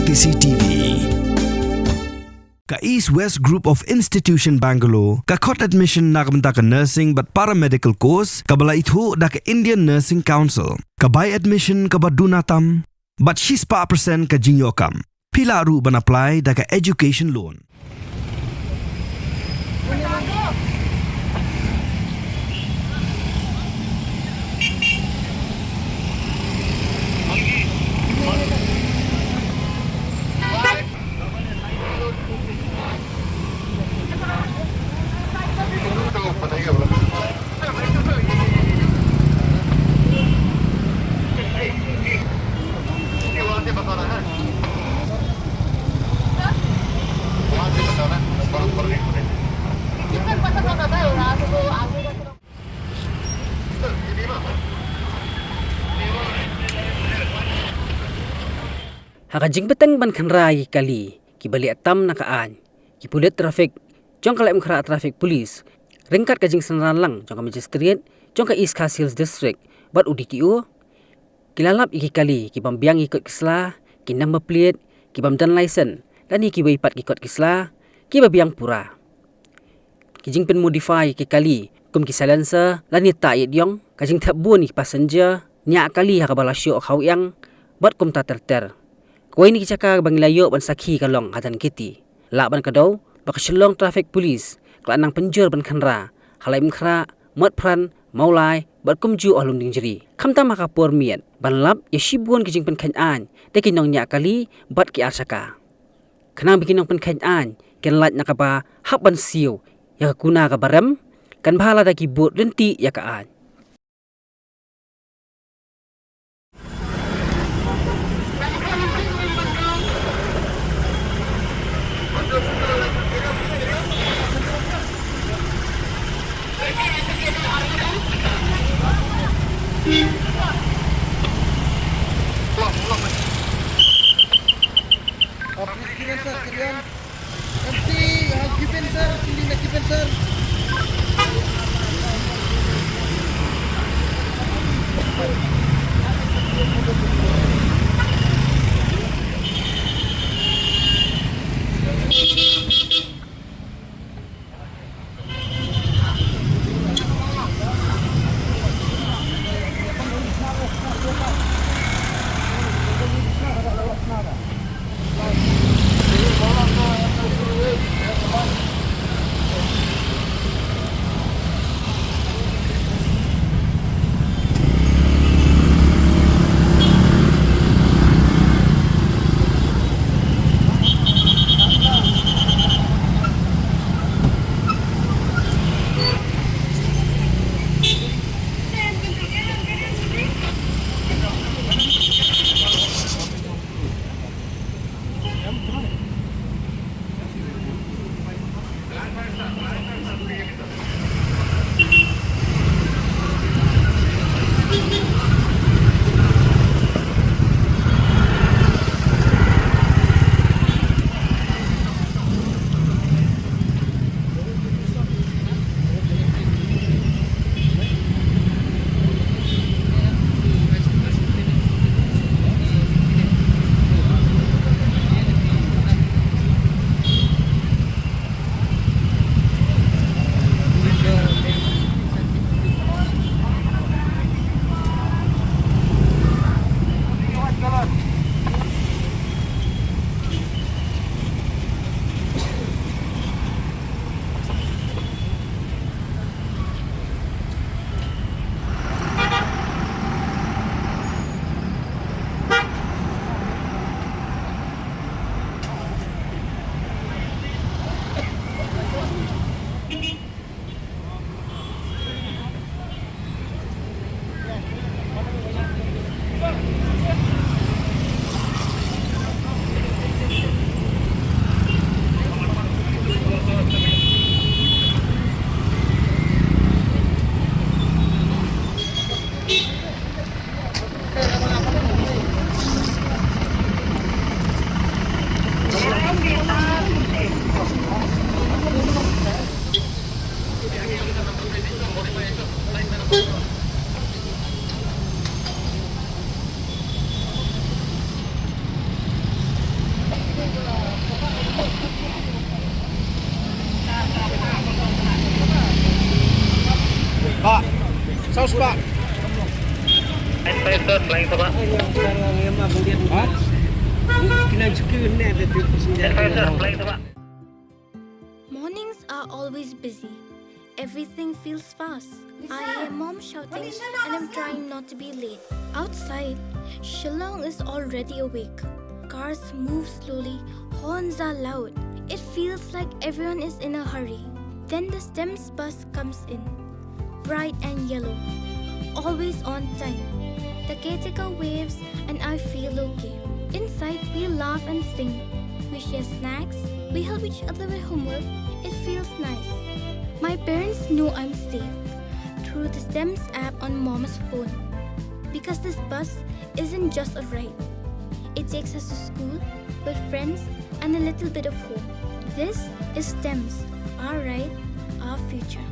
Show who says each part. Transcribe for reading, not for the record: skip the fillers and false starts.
Speaker 1: CCTV. Ka East West Group of Institution Bangalore, ka khot admission nakamta ka nursing but paramedical course, ka bala ithu da ka Indian Nursing Council, ka buy admission ka badunatam, but she's pa percent ka jinyokam. Pila ru ban apply da ka education loan.
Speaker 2: Hakajing beteng ban khanrai kali ki bali atam nakaan ki pulit traffic jong kala mkhra traffic police ringkat kajing sanran lang jong ka magistrate jong ka East Coast Hills district bat UDTO kilalap iki kali ki bam Biang ikut kisla ki number plate ki bam dan license dan iki weipat ki kot kisla ki ba Biang pura kijing pen modify ki kali kum ki silencer lan ni ta yong kajing thabun ki passenger nya kali ha ka bala show khau yang bat kum ta terter Koi ni Shaka bang layo ban sakhi kalong hatan kiti. La ban kadau bak shlong traffic police klanang penjur ban khanra. Halai mkhra mat pran maulai bat kumju alung dingjeri. Khamta maka por miet ban lap ya shibun kijing pen khan an te kinong nya kali bat ki Shaka. Khanang bikinong pen khan an ken lat nakaba hab ban siu ya kuna ka baram kan bhala da ki bot renti ya ka an.
Speaker 3: South Park.
Speaker 4: Advisor flying to Pak. Advisor flying to Pak.
Speaker 5: Mornings are always busy. Everything feels fast. I hear mom shouting and I'm trying not to be late. Outside, Shillong is already awake. Cars move slowly, horns are loud. It feels like everyone is in a hurry. Then the STEMS bus comes in, bright and yellow, always on time. The caretaker waves and I feel okay. Inside, we laugh and sing. We share snacks. We help each other with homework. It feels nice. My parents know I'm safe through the STEMS app on mom's phone. Because this bus isn't just a ride. It takes us to school with friends and a little bit of hope. This is STEMS, our ride, our future.